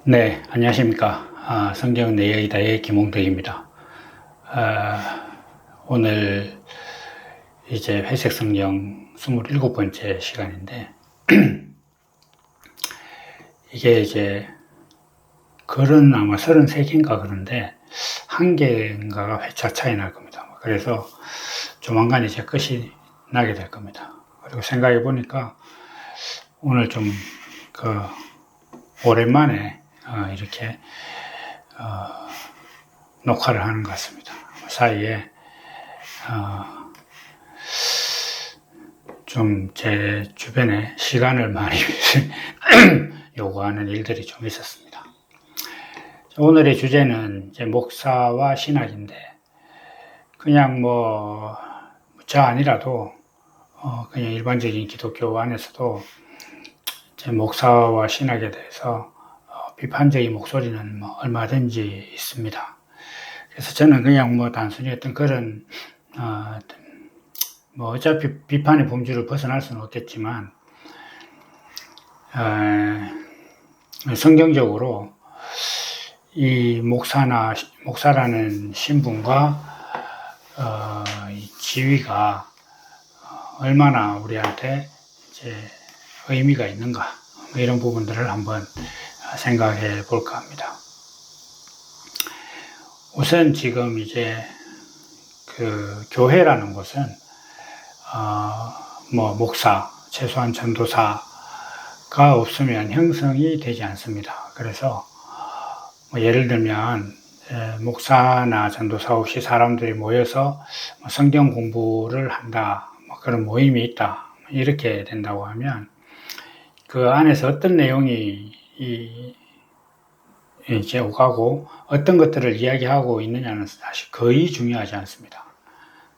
네, 안녕하십니까. 성경 내 여기다의 김홍덕입니다. 오늘 이제 회색 성경 27번째 시간인데, 이게 이제 글은 아마 33개인가 그런데, 한 개인가가 회차 차이 날 겁니다. 그래서 조만간 이제 끝이 나게 될 겁니다. 그리고 생각해 보니까 오늘 좀 오랜만에 이렇게 녹화를 하는 것 같습니다. 사이에 좀 제 주변에 시간을 많이 요구하는 일들이 좀 있었습니다. 오늘의 주제는 이제 목사와 신학인데, 그냥 저 아니라도 그냥 일반적인 기독교 안에서도 제 목사와 신학에 대해서 비판적인 목소리는 얼마든지 있습니다. 그래서 저는 그냥 단순히 어떤 그런 어차피 비판의 범주를 벗어날 수는 없겠지만 성경적으로 이 목사라는 신분과 이 지위가 얼마나 우리한테 이제 의미가 있는가, 이런 부분들을 한번 생각해 볼까 합니다. 우선 지금 이제 교회라는 것은 목사, 최소한 전도사가 없으면 형성이 되지 않습니다. 그래서 예를 들면 목사나 전도사 없이 사람들이 모여서 성경 공부를 한다, 그런 모임이 있다, 이렇게 된다고 하면 그 안에서 어떤 내용이 이제 오가고 어떤 것들을 이야기하고 있느냐는 사실 거의 중요하지 않습니다.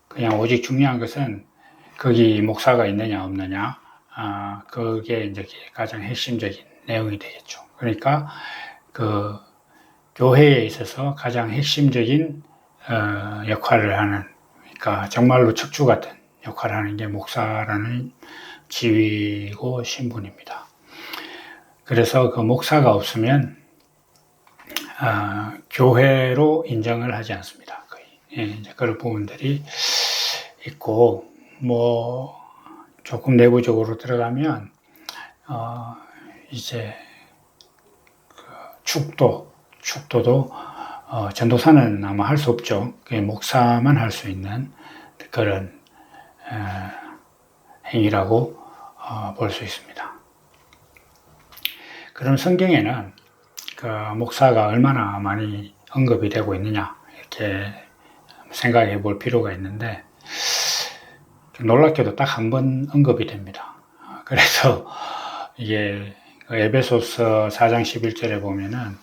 그냥 오직 중요한 것은 거기 목사가 있느냐 없느냐, 그게 이제 가장 핵심적인 내용이 되겠죠. 그러니까 교회에 있어서 가장 핵심적인 역할을 하는, 그러니까 정말로 척추 같은 역할을 하는 게 목사라는 지위고 신분입니다. 그래서 그 목사가 없으면 교회로 인정을 하지 않습니다. 거의. 이제 그런 부분들이 있고, 조금 내부적으로 들어가면 이제 축도도 전도사는 아마 할 수 없죠. 목사만 할 수 있는 그런 행위라고 볼 수 있습니다. 그럼 성경에는 목사가 얼마나 많이 언급이 되고 있느냐, 이렇게 생각해 볼 필요가 있는데, 놀랍게도 딱 한 번 언급이 됩니다. 그래서 이게 에베소서 4장 11절에 보면은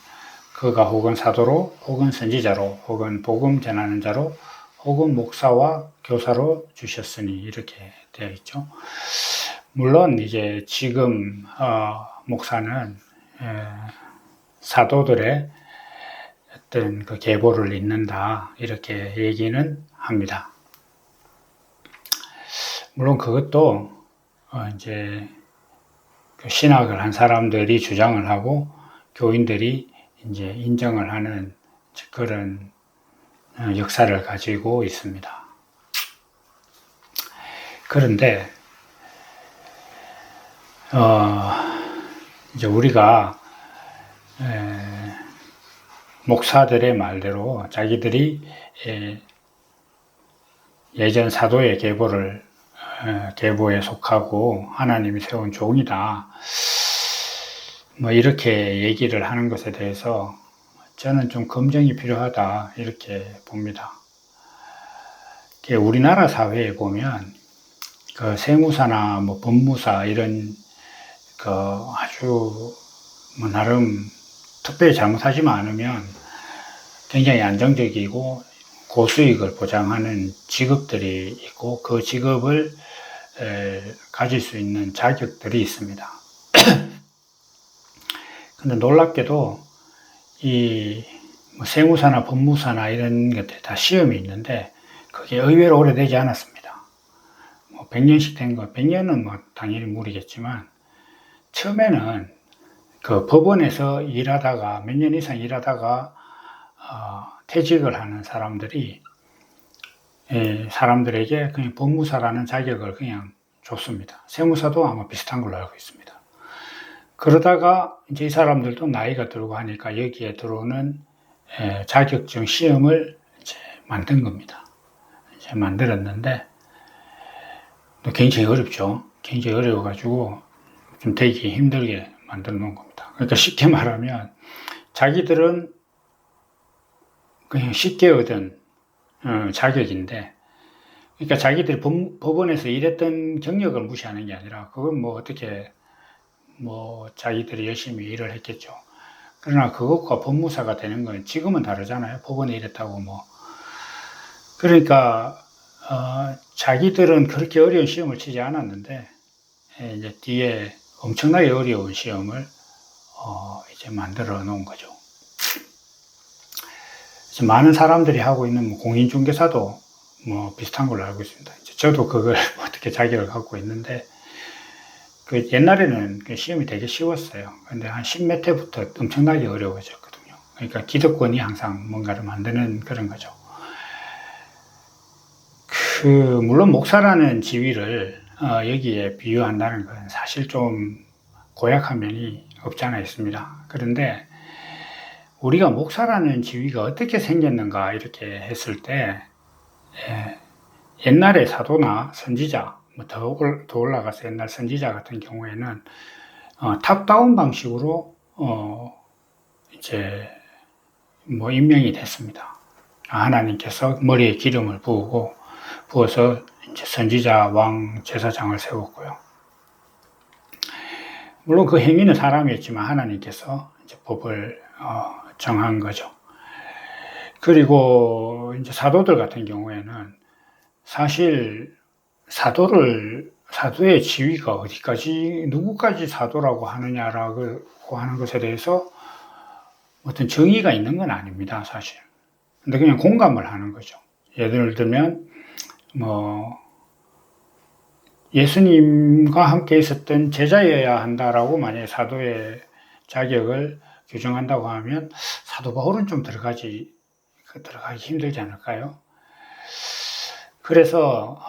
그가 혹은 사도로, 혹은 선지자로, 혹은 복음 전하는 자로, 혹은 목사와 교사로 주셨으니, 이렇게 되어 있죠. 물론 이제 지금 목사는 사도들의 어떤 그 계보를 잇는다, 이렇게 얘기는 합니다. 물론 그것도 이제 신학을 한 사람들이 주장을 하고 교인들이 이제 인정을 하는 그런 역사를 가지고 있습니다. 그런데 이제 우리가 목사들의 말대로 자기들이 예전 사도의 계보에 속하고 하나님이 세운 종이다, 이렇게 얘기를 하는 것에 대해서 저는 좀 검증이 필요하다, 이렇게 봅니다. 우리나라 사회에 보면 세무사나 법무사 이런 아주 나름 특별히 잘못하지만 않으면 굉장히 안정적이고 고수익을 보장하는 직업들이 있고, 그 직업을 가질 수 있는 자격들이 있습니다. 근데 놀랍게도 이 세무사나 법무사나 이런 것들 다 시험이 있는데 그게 의외로 오래되지 않았습니다. 100년씩 된 거, 100년은 당연히 무리겠지만 처음에는 그 법원에서 일하다가 몇 년 이상 일하다가 퇴직을 하는 사람들이 사람들에게 그냥 법무사라는 자격을 그냥 줬습니다. 세무사도 아마 비슷한 걸로 알고 있습니다. 그러다가 이제 이 사람들도 나이가 들고 하니까 여기에 들어오는 자격증 시험을 이제 만든 겁니다. 이제 만들었는데 또 굉장히 어렵죠. 굉장히 어려워가지고 좀 되기 힘들게 만들어 놓은 겁니다. 그러니까 쉽게 말하면 자기들은 그냥 쉽게 얻은 자격인데, 그러니까 자기들이 법원에서 일했던 경력을 무시하는 게 아니라 그건 뭐 어떻게 뭐 자기들이 열심히 일을 했겠죠. 그러나 그것과 법무사가 되는 건 지금은 다르잖아요. 법원에 일했다고 뭐. 그러니까 자기들은 그렇게 어려운 시험을 치지 않았는데 이제 뒤에 엄청나게 어려운 시험을 이제 만들어 놓은 거죠. 많은 사람들이 하고 있는 뭐 공인중개사도 뭐 비슷한 걸로 알고 있습니다. 저도 그걸 어떻게 자격을 갖고 있는데, 그 옛날에는 그 시험이 되게 쉬웠어요. 근데 한 10몇 회부터 엄청나게 어려워졌거든요. 그러니까 기득권이 항상 뭔가를 만드는 그런 거죠. 물론 목사라는 지위를 여기에 비유한다는 건 사실 좀 고약한 면이 없지 않아 있습니다. 그런데 우리가 목사라는 지위가 어떻게 생겼는가 이렇게 했을 때, 옛날에 사도나 선지자, 뭐 더 올라가서 옛날 선지자 같은 경우에는 탑다운 방식으로 이제 뭐 임명이 됐습니다. 하나님께서 머리에 기름을 부어서 이제 선지자, 왕, 제사장을 세웠고요. 물론 그 행위는 사람이었지만 하나님께서 이제 법을 정한 거죠. 그리고 이제 사도들 같은 경우에는 사실 사도의 지위가 어디까지, 누구까지 사도라고 하느냐라고 하는 것에 대해서 어떤 정의가 있는 건 아닙니다, 사실. 근데 그냥 공감을 하는 거죠. 예를 들면, 뭐, 예수님과 함께 있었던 제자여야 한다라고 만약에 사도의 자격을 규정한다고 하면 사도 바울은 좀 들어가기 힘들지 않을까요? 그래서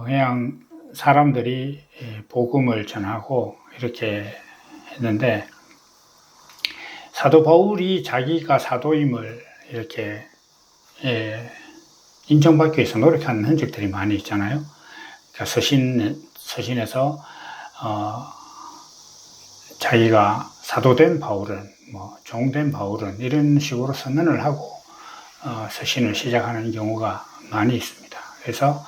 그냥 사람들이 복음을 전하고 이렇게 했는데, 사도 바울이 자기가 사도임을 이렇게 인정받기 위해서 노력하는 흔적들이 많이 있잖아요. 그러니까 서신에서 자기가 사도된 바울은, 뭐 종된 바울은 이런 식으로 선언을 하고 서신을 시작하는 경우가 많이 있습니다. 그래서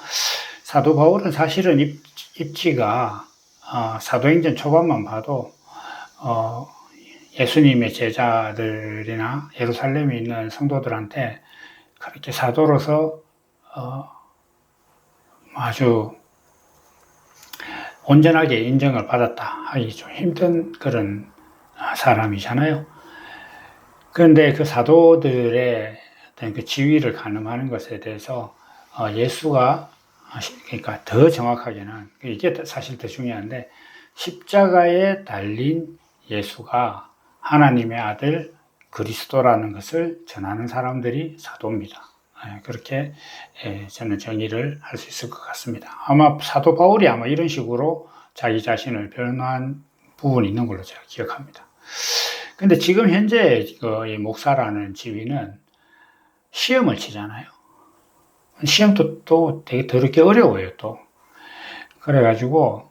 사도 바울은 사실은 입지가 사도행전 초반만 봐도 예수님의 제자들이나 예루살렘에 있는 성도들한테 그렇게 사도로서 아주 온전하게 인정을 받았다 하기 좀 힘든 그런 사람이잖아요. 그런데 그 사도들의 어떤 그 지위를 가늠하는 것에 대해서 예수가, 그러니까 더 정확하게는 이게 사실 더 중요한데, 십자가에 달린 예수가 하나님의 아들 그리스도라는 것을 전하는 사람들이 사도입니다. 그렇게 저는 정의를 할 수 있을 것 같습니다. 아마 사도 바울이 아마 이런 식으로 자기 자신을 변호한 부분이 있는 걸로 제가 기억합니다. 근데 지금 현재 이 목사라는 지위는 시험을 치잖아요. 시험도 또 되게 더럽게 어려워요, 또. 그래가지고,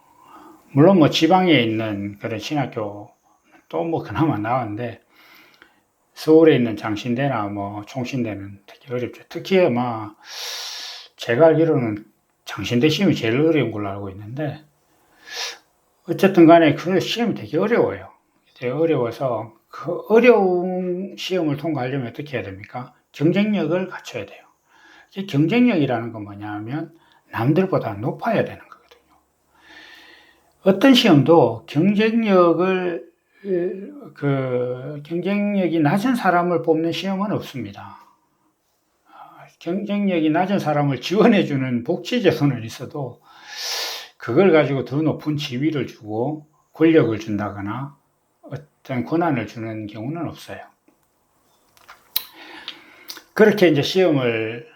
물론 뭐 지방에 있는 그런 신학교 또 뭐 그나마 나은데, 서울에 있는 장신대나 뭐 총신대는 되게 어렵죠. 특히 아마 제가 알기로는 장신대 시험이 제일 어려운 걸로 알고 있는데, 어쨌든 간에 그 시험이 되게 어려워요. 되게 어려워서 그 어려운 시험을 통과하려면 어떻게 해야 됩니까? 경쟁력을 갖춰야 돼요. 이 경쟁력이라는 건 뭐냐 하면 남들보다 높아야 되는 거거든요. 어떤 시험도 경쟁력이 낮은 사람을 뽑는 시험은 없습니다. 경쟁력이 낮은 사람을 지원해주는 복지제도는 있어도 그걸 가지고 더 높은 지위를 주고 권력을 준다거나 어떤 권한을 주는 경우는 없어요. 그렇게 이제 시험을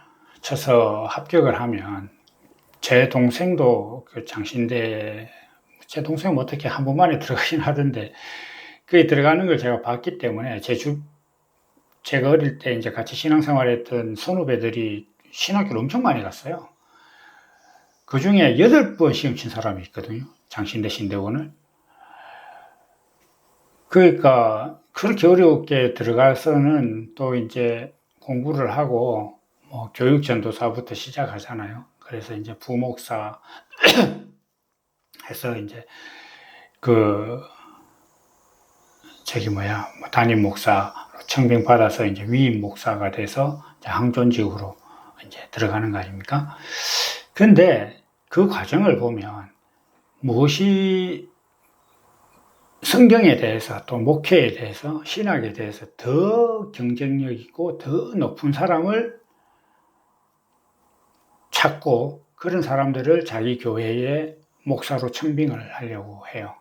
쳐서 합격을 하면 제 동생도 그 장신대, 제 동생은 어떻게 한 번만에 들어가긴 하던데, 그게 들어가는 걸 제가 봤기 때문에 제가 어릴 때 이제 같이 신앙생활 했던 선후배들이 신학교를 엄청 많이 갔어요. 그 중에 8번 시험 친 사람이 있거든요. 장신대 신대원을. 그러니까 그렇게 어렵게 들어가서는 또 이제 공부를 하고 뭐 교육 전도사부터 시작하잖아요. 그래서 이제 부목사 해서 이제 담임 목사 청빙 받아서 이제 위임 목사가 돼서 이제 항존직으로 이제 들어가는 거 아닙니까? 근데 그 과정을 보면 무엇이 성경에 대해서 또 목회에 대해서 신학에 대해서 더 경쟁력 있고 더 높은 사람을 찾고 그런 사람들을 자기 교회의 목사로 청빙을 하려고 해요.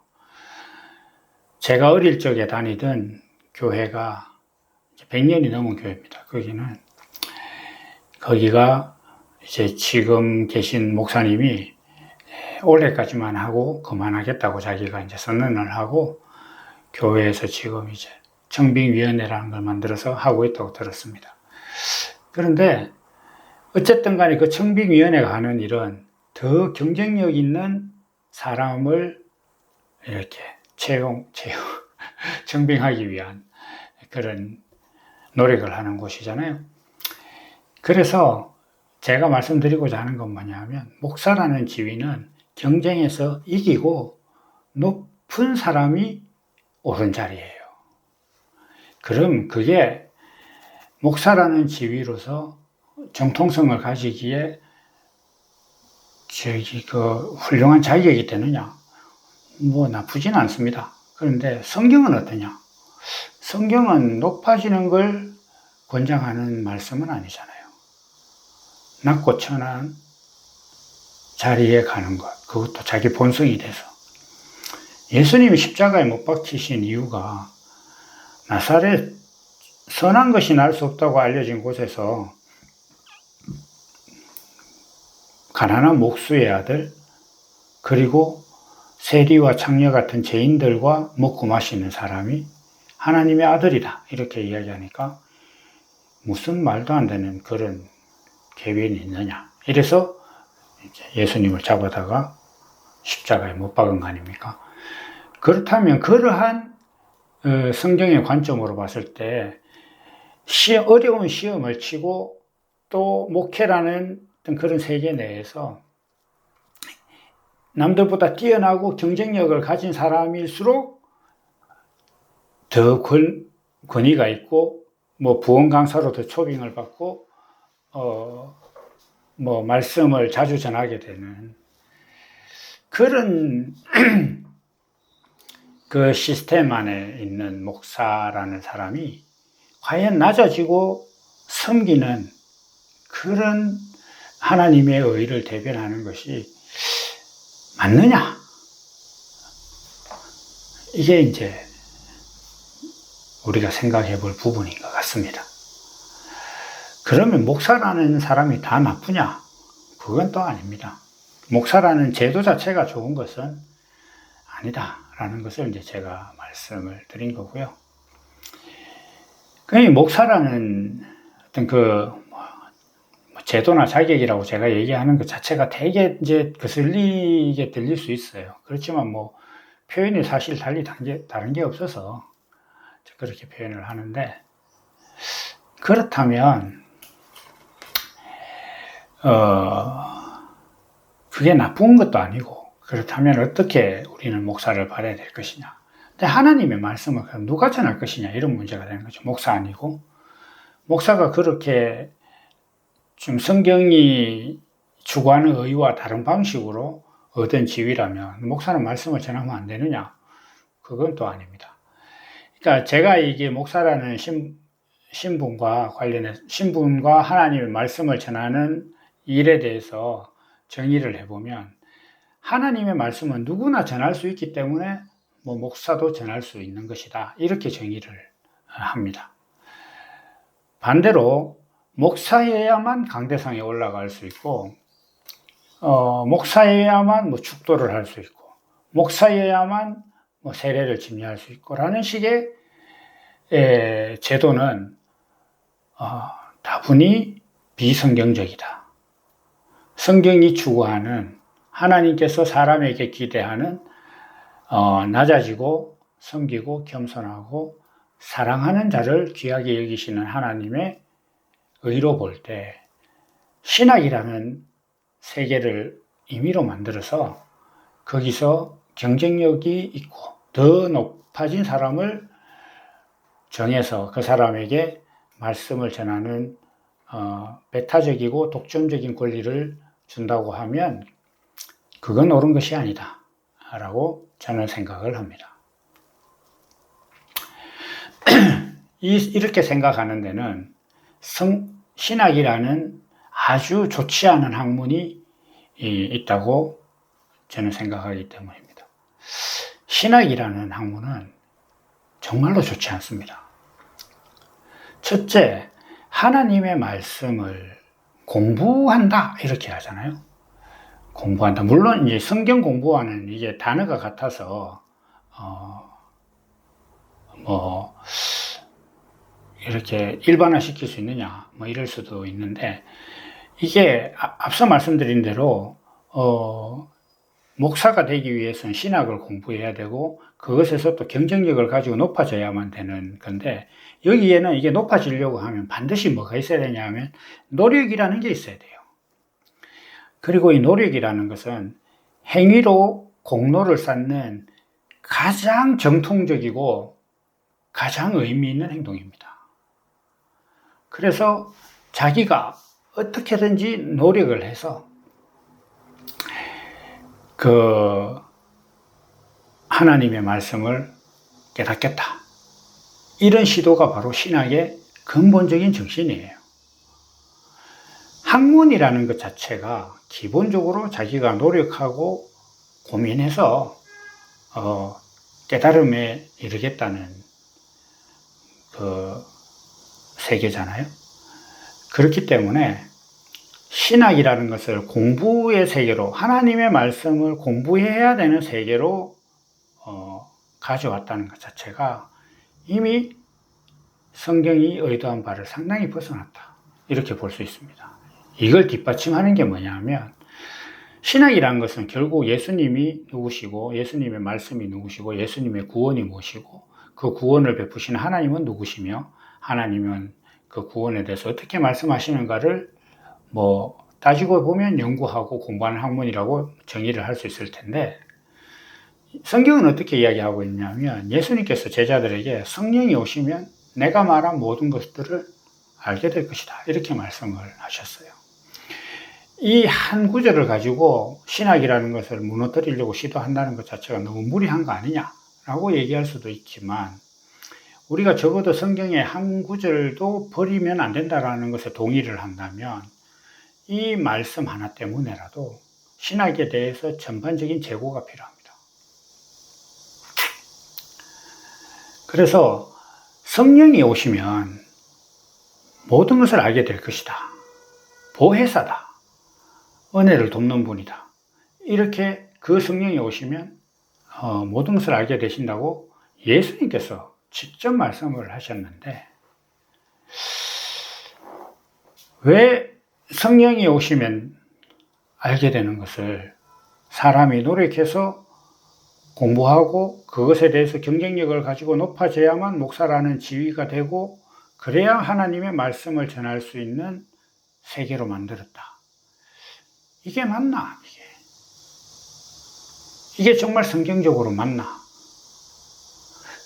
제가 어릴 적에 다니던 교회가 100년이 넘은 교회입니다. 거기가 이제 지금 계신 목사님이 올해까지만 하고 그만하겠다고 자기가 이제 선언을 하고 교회에서 지금 이제 청빙위원회라는 걸 만들어서 하고 있다고 들었습니다. 그런데 어쨌든 간에 그 청빙위원회가 하는 일은 더 경쟁력 있는 사람을 이렇게 청빙하기 위한 그런 노력을 하는 곳이잖아요. 그래서 제가 말씀드리고자 하는 건 뭐냐면, 목사라는 지위는 경쟁에서 이기고 높은 사람이 오른 자리예요. 그럼 그게 목사라는 지위로서 정통성을 가지기에 훌륭한 자격이 되느냐? 뭐 나쁘진 않습니다. 그런데 성경은 어떠냐? 성경은 높아지는 걸 권장하는 말씀은 아니잖아요. 낮고 천한 자리에 가는 것, 그것도 자기 본성이 돼서. 예수님이 십자가에 못 박히신 이유가 나사렛 선한 것이 날 수 없다고 알려진 곳에서 가난한 목수의 아들, 그리고 세리와 창녀 같은 죄인들과 먹고 마시는 사람이 하나님의 아들이다, 이렇게 이야기하니까 무슨 말도 안 되는 그런 계변이 있느냐, 이래서 예수님을 잡아다가 십자가에 못 박은 거 아닙니까? 그렇다면 그러한 성경의 관점으로 봤을 때 어려운 시험을 치고 또 목회라는 어떤 그런 세계 내에서 남들보다 뛰어나고 경쟁력을 가진 사람일수록 더 권위가 있고, 뭐 부원 강사로 더 초빙을 받고, 뭐 말씀을 자주 전하게 되는 그런 그 시스템 안에 있는 목사라는 사람이 과연 낮아지고 섬기는 그런 하나님의 의를 대변하는 것이 맞느냐? 이게 이제 우리가 생각해 볼 부분인 것 같습니다. 그러면 목사라는 사람이 다 나쁘냐? 그건 또 아닙니다. 목사라는 제도 자체가 좋은 것은 아니다라는 것을 이제 제가 말씀을 드린 거고요. 그 목사라는 어떤 제도나 자격이라고 제가 얘기하는 것 자체가 되게 이제 거슬리게 들릴 수 있어요. 그렇지만 뭐 표현이 사실 다른 게 없어서 그렇게 표현을 하는데, 그렇다면 그게 나쁜 것도 아니고, 그렇다면 어떻게 우리는 목사를 바라야 될 것이냐. 근데 하나님의 말씀을 그럼 누가 전할 것이냐, 이런 문제가 되는 거죠. 목사 아니고. 목사가 그렇게 좀 성경이 추구하는 의와 다른 방식으로 얻은 지위라면 목사는 말씀을 전하면 안 되느냐? 그건 또 아닙니다. 그러니까 제가 이게 목사라는 신분과 하나님의 말씀을 전하는 일에 대해서 정의를 해보면, 하나님의 말씀은 누구나 전할 수 있기 때문에 뭐 목사도 전할 수 있는 것이다. 이렇게 정의를 합니다. 반대로 목사여야만 강대상에 올라갈 수 있고, 목사여야만 뭐 축도를 할 수 있고, 목사여야만 뭐 세례를 집례할 수 있고 라는 식의 제도는 다분히 비성경적이다. 성경이 추구하는, 하나님께서 사람에게 기대하는 낮아지고 섬기고 겸손하고 사랑하는 자를 귀하게 여기시는 하나님의 의로 볼 때, 신학이라는 세계를 임의로 만들어서 거기서 경쟁력이 있고 더 높아진 사람을 정해서 그 사람에게 말씀을 전하는 배타적이고 독점적인 권리를 준다고 하면 그건 옳은 것이 아니다 라고 저는 생각을 합니다. 이렇게 생각하는 데는 신학이라는 아주 좋지 않은 학문이 있다고 저는 생각하기 때문입니다. 신학이라는 학문은 정말로 좋지 않습니다. 첫째, 하나님의 말씀을 공부한다 이렇게 하잖아요. 공부한다. 물론 이제 성경 공부와는 이게 단어가 같아서 뭐 이렇게 일반화 시킬 수 있느냐 뭐 이럴 수도 있는데, 이게 앞서 말씀드린 대로 목사가 되기 위해서는 신학을 공부해야 되고 그것에서 또 경쟁력을 가지고 높아져야만 되는 건데, 여기에는 이게 높아지려고 하면 반드시 뭐가 있어야 되냐 하면 노력이라는 게 있어야 돼요. 그리고 이 노력이라는 것은 행위로 공로를 쌓는 가장 정통적이고 가장 의미 있는 행동입니다. 그래서 자기가 어떻게든지 노력을 해서 그 하나님의 말씀을 깨닫겠다, 이런 시도가 바로 신학의 근본적인 정신이에요. 학문이라는 것 자체가 기본적으로 자기가 노력하고 고민해서 깨달음에 이르겠다는 그 세계잖아요. 그렇기 때문에 신학이라는 것을 공부의 세계로, 하나님의 말씀을 공부해야 되는 세계로 가져왔다는 것 자체가 이미 성경이 의도한 바를 상당히 벗어났다, 이렇게 볼 수 있습니다. 이걸 뒷받침하는 게 뭐냐면, 신학이라는 것은 결국 예수님이 누구시고 예수님의 말씀이 누구시고 예수님의 구원이 무엇이고 그 구원을 베푸시는 하나님은 누구시며 하나님은 그 구원에 대해서 어떻게 말씀하시는가를 뭐 따지고 보면 연구하고 공부하는 학문이라고 정의를 할 수 있을 텐데, 성경은 어떻게 이야기하고 있냐면 예수님께서 제자들에게 성령이 오시면 내가 말한 모든 것들을 알게 될 것이다, 이렇게 말씀을 하셨어요. 이 한 구절을 가지고 신학이라는 것을 무너뜨리려고 시도한다는 것 자체가 너무 무리한 거 아니냐라고 얘기할 수도 있지만, 우리가 적어도 성경의 한 구절도 버리면 안 된다라는 것에 동의를 한다면 이 말씀 하나 때문에라도 신학에 대해서 전반적인 재고가 필요합니다. 그래서 성령이 오시면 모든 것을 알게 될 것이다, 보혜사다, 은혜를 돕는 분이다, 이렇게 그 성령이 오시면 모든 것을 알게 되신다고 예수님께서 직접 말씀을 하셨는데, 왜 성령이 오시면 알게 되는 것을 사람이 노력해서 공부하고 그것에 대해서 경쟁력을 가지고 높아져야만 목사라는 지위가 되고 그래야 하나님의 말씀을 전할 수 있는 세계로 만들었다, 이게 맞나? 이게 정말 성경적으로 맞나?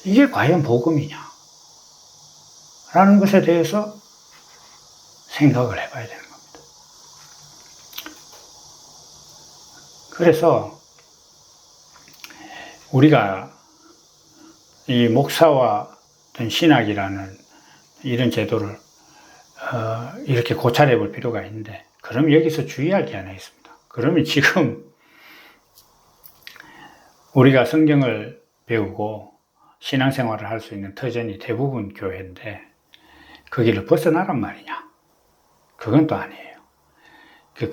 이게 과연 복음이냐? 라는 것에 대해서 생각을 해봐야 되는 겁니다. 그래서 우리가 이 목사와 어떤 신학이라는 이런 제도를 이렇게 고찰해 볼 필요가 있는데, 그럼 여기서 주의할 게 하나 있습니다. 그러면 지금 우리가 성경을 배우고 신앙생활을 할 수 있는 터전이 대부분 교회인데 그 길을 벗어나란 말이냐? 그건 또 아니에요.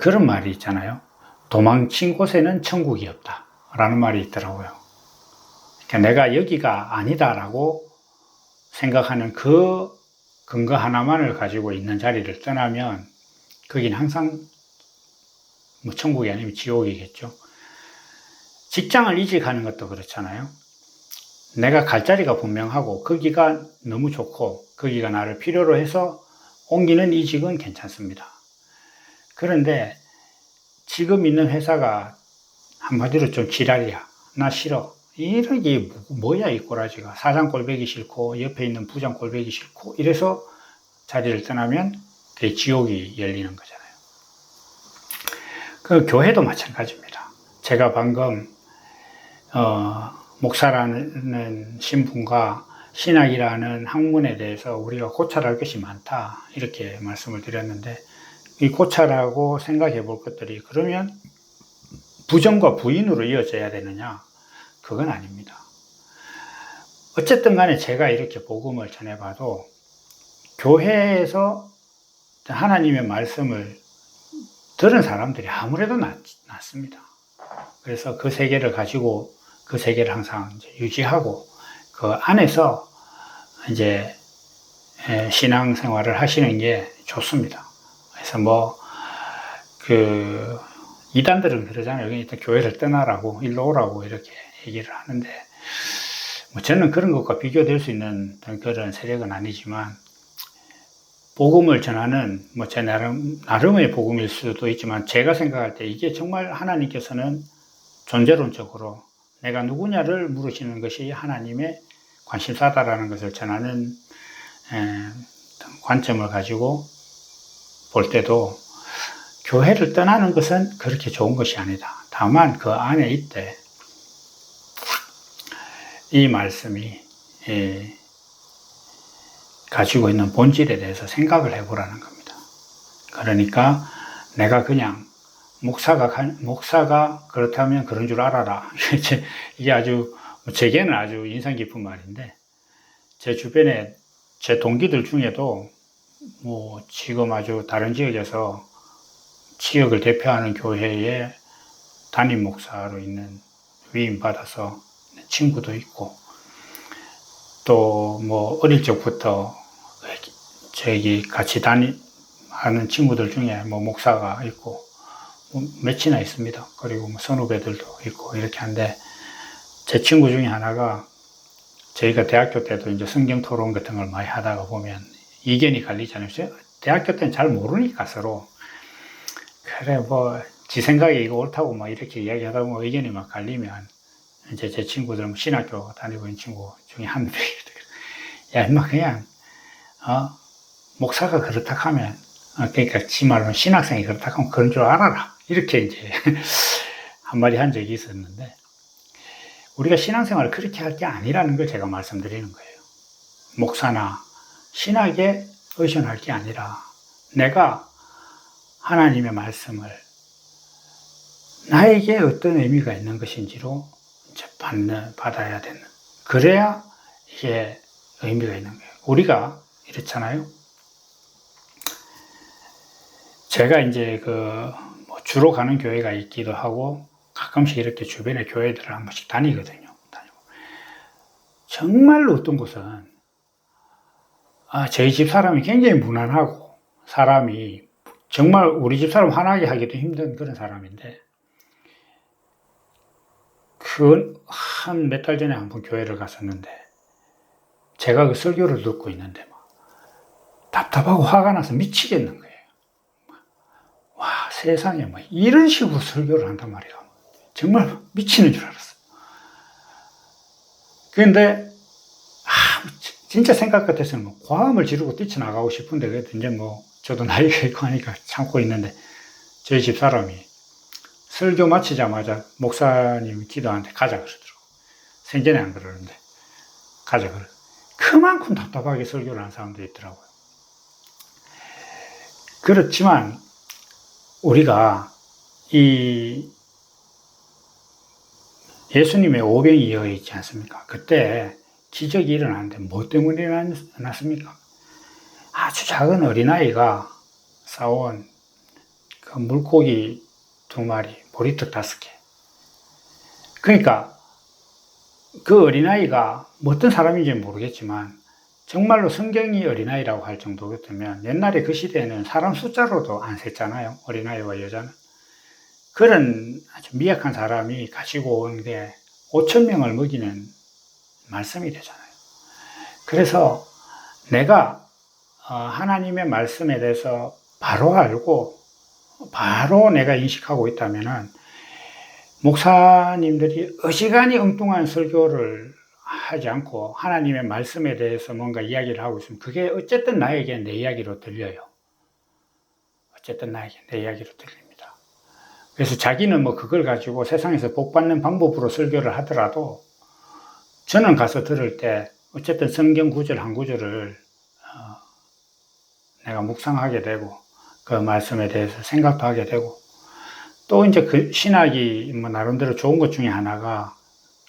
그런 말이 있잖아요. 도망친 곳에는 천국이 없다 라는 말이 있더라고요. 그러니까 내가 여기가 아니다라고 생각하는 그 근거 하나만을 가지고 있는 자리를 떠나면 거긴 항상 뭐 천국이 아니면 지옥이겠죠. 직장을 이직하는 것도 그렇잖아요. 내가 갈 자리가 분명하고 거기가 너무 좋고 거기가 나를 필요로 해서 옮기는 이직은 괜찮습니다. 그런데 지금 있는 회사가 한마디로 좀 지랄이야. 나 싫어. 이러기 뭐야 이 꼬라지가. 사장 꼴보기 싫고 옆에 있는 부장 꼴보기 싫고 이래서 자리를 떠나면 그게 지옥이 열리는 거잖아요. 그 교회도 마찬가지입니다. 제가 방금 목사라는 신분과 신학이라는 학문에 대해서 우리가 고찰할 것이 많다 이렇게 말씀을 드렸는데 이 고찰하고 생각해 볼 것들이 그러면 부정과 부인으로 이어져야 되느냐? 그건 아닙니다. 어쨌든 간에 제가 이렇게 복음을 전해봐도 교회에서 하나님의 말씀을 들은 사람들이 아무래도 낫습니다. 그래서 그 세계를 가지고 그 세계를 항상 유지하고 그 안에서 이제 신앙생활을 하시는 게 좋습니다. 그래서 이단들은 그러잖아요. 일단 교회를 떠나라고, 일로 오라고 이렇게 얘기를 하는데, 저는 그런 것과 비교될 수 있는 그런 세력은 아니지만, 복음을 전하는, 제 나름의 복음일 수도 있지만, 제가 생각할 때 이게 정말 하나님께서는 존재론적으로 내가 누구냐를 물으시는 것이 하나님의 관심사다라는 것을 전하는 관점을 가지고 볼 때도 교회를 떠나는 것은 그렇게 좋은 것이 아니다. 다만 그 안에 있대 이 말씀이 가지고 있는 본질에 대해서 생각을 해보라는 겁니다. 그러니까 내가 그냥 목사가 그렇다면 그런 줄 알아라. 이게 제게는 아주 인상 깊은 말인데, 제 주변에 제 동기들 중에도 지금 아주 다른 지역에서 지역을 대표하는 교회의 담임 목사로 있는 위임 받아서 친구도 있고, 또 어릴 적부터 같이 하는 친구들 중에 목사가 있고, 몇이나 있습니다. 그리고 선후배들도 있고 이렇게 한데, 제 친구 중에 하나가 저희가 대학교 때도 이제 성경 토론 같은 걸 많이 하다가 보면 이견이 갈리잖아요. 대학교 때는 잘 모르니까 서로. 그래, 지 생각에 이거 옳다고 이렇게 이야기하다 보면 의견이 갈리면, 이제 제 친구들, 신학교 다니고 있는 친구 중에 한 명이, 야, 임마, 그냥, 목사가 그렇다 하면, 그러니까 지 말로는 신학생이 그렇다 하면 그런 줄 알아라. 이렇게 이제, 한마디 한 적이 있었는데, 우리가 신앙생활을 그렇게 할 게 아니라는 걸 제가 말씀드리는 거예요. 목사나 신학에 의존할 게 아니라, 내가 하나님의 말씀을 나에게 어떤 의미가 있는 것인지로 이제 받아야 되는. 그래야 이게 의미가 있는 거예요. 우리가 이렇잖아요. 제가 이제 주로 가는 교회가 있기도 하고 가끔씩 이렇게 주변에 교회들을 한 번씩 다니거든요. 정말로 어떤 곳은 저희 집 사람이 굉장히 무난하고 사람이 정말 우리 집 사람 화나게 하기도 힘든 그런 사람인데, 한 몇 달 전에 한 번 교회를 갔었는데, 제가 그 설교를 듣고 있는데 답답하고 화가 나서 미치겠는 거예요. 와, 세상에 이런 식으로 설교를 한단 말이에요. 정말 미치는 줄 알았어요. 그런데 진짜 생각 같아서는 고함을 지르고 뛰쳐나가고 싶은데, 그래도 이제 저도 나이가 있고 하니까 참고 있는데, 저희 집 사람이 설교 마치자마자 목사님이 기도하는데 가자 그러더라고요. 생전에 안 그러는데 가자 그러. 그만큼 답답하게 설교를 하는 사람도 있더라고요. 그렇지만 우리가 예수님의 오병이 이어 있지 않습니까? 그때 기적이 일어났는데 뭐 때문에 일어났습니까? 아주 작은 어린아이가 싸온 그 물고기 2마리, 보리떡 5개. 그러니까 그 어린아이가 뭐 어떤 사람인지 모르겠지만 정말로 성경이 어린아이라고 할 정도였다면 옛날에 그 시대에는 사람 숫자로도 안 셌잖아요. 어린아이와 여자는. 그런 아주 미약한 사람이 가지고 온 게 5,000명을 먹이는 말씀이 되잖아요. 그래서 내가 하나님의 말씀에 대해서 바로 알고 바로 내가 인식하고 있다면은 목사님들이 어지간히 엉뚱한 설교를 하지 않고 하나님의 말씀에 대해서 뭔가 이야기를 하고 있으면 그게 어쨌든 나에게 내 이야기로 들려요. 어쨌든 나에게 내 이야기로 들립니다. 그래서 자기는 뭐 그걸 가지고 세상에서 복 받는 방법으로 설교를 하더라도 저는 가서 들을 때 어쨌든 성경 구절 한 구절을 내가 묵상하게 되고 그 말씀에 대해서 생각도 하게 되고 또 이제 그 신학이 뭐 나름대로 좋은 것 중에 하나가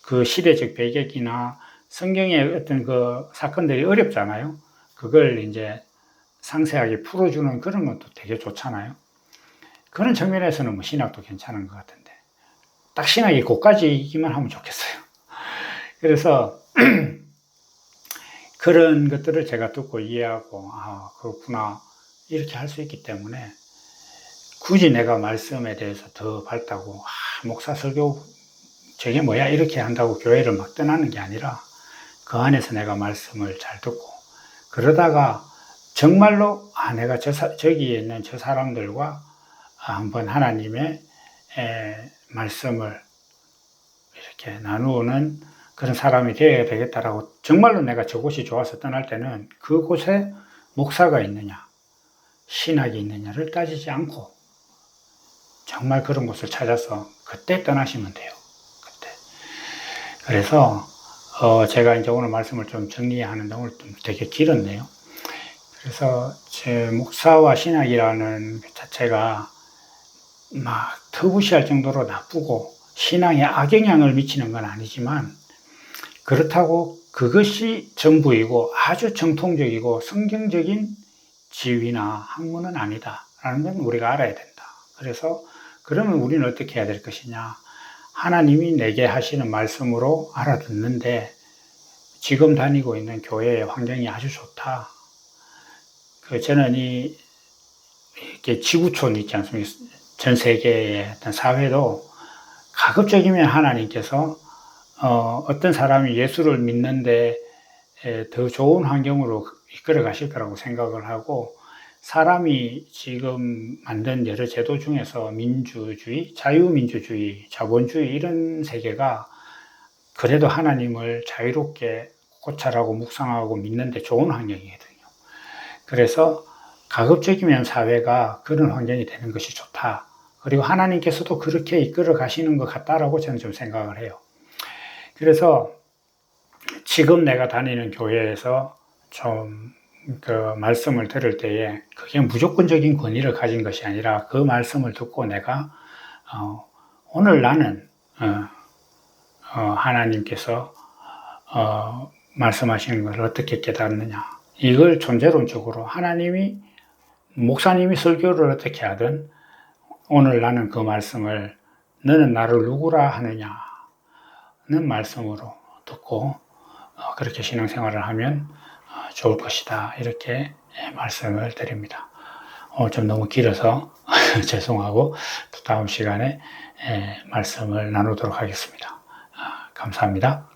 그 시대적 배경이나 성경의 어떤 그 사건들이 어렵잖아요. 그걸 이제 상세하게 풀어주는 그런 것도 되게 좋잖아요. 그런 측면에서는 뭐 신학도 괜찮은 것 같은데 딱 신학이 고까지기만 하면 좋겠어요. 그래서 그런 것들을 제가 듣고 이해하고 아 그렇구나 이렇게 할 수 있기 때문에 굳이 내가 말씀에 대해서 더 밝다고 목사 설교 저게 뭐야 이렇게 한다고 교회를 막 떠나는 게 아니라 그 안에서 내가 말씀을 잘 듣고 그러다가 정말로 내가 저기에 있는 저 사람들과 한번 하나님의 말씀을 이렇게 나누는 그런 사람이 되어야 되겠다라고 정말로 내가 저곳이 좋아서 떠날 때는 그곳에 목사가 있느냐 신학이 있느냐를 따지지 않고 정말 그런 곳을 찾아서 그때 떠나시면 돼요. 그때. 그래서 제가 이제 오늘 말씀을 좀 정리하는데 오늘 좀 되게 길었네요. 그래서 제 목사와 신학이라는 그 자체가 막 터부시할 정도로 나쁘고 신앙에 악영향을 미치는 건 아니지만 그렇다고 그것이 전부이고 아주 정통적이고 성경적인 지위나 학문은 아니다라는 건 우리가 알아야 된다. 그래서 그러면 우리는 어떻게 해야 될 것이냐. 하나님이 내게 하시는 말씀으로 알아듣는데 지금 다니고 있는 교회의 환경이 아주 좋다. 저는 이렇게 지구촌 있지 않습니까? 전 세계의 어떤 사회도 가급적이면 하나님께서 어떤 사람이 예수를 믿는데 더 좋은 환경으로 이끌어 가실 거라고 생각을 하고 사람이 지금 만든 여러 제도 중에서 민주주의, 자유민주주의, 자본주의 이런 세계가 그래도 하나님을 자유롭게 고찰하고 묵상하고 믿는데 좋은 환경이거든요. 그래서 가급적이면 사회가 그런 환경이 되는 것이 좋다. 그리고 하나님께서도 그렇게 이끌어 가시는 것 같다라고 저는 좀 생각을 해요. 그래서 지금 내가 다니는 교회에서 좀 그 말씀을 들을 때에 그게 무조건적인 권위를 가진 것이 아니라 그 말씀을 듣고 내가 오늘 나는 하나님께서 말씀하시는 것을 어떻게 깨닫느냐 이걸 존재론적으로 하나님이 목사님이 설교를 어떻게 하든 오늘 나는 그 말씀을 너는 나를 누구라 하느냐는 말씀으로 듣고 그렇게 신앙생활을 하면 좋을 것이다 이렇게 말씀을 드립니다. 좀 너무 길어서 죄송하고 또 다음 시간에 말씀을 나누도록 하겠습니다. 감사합니다.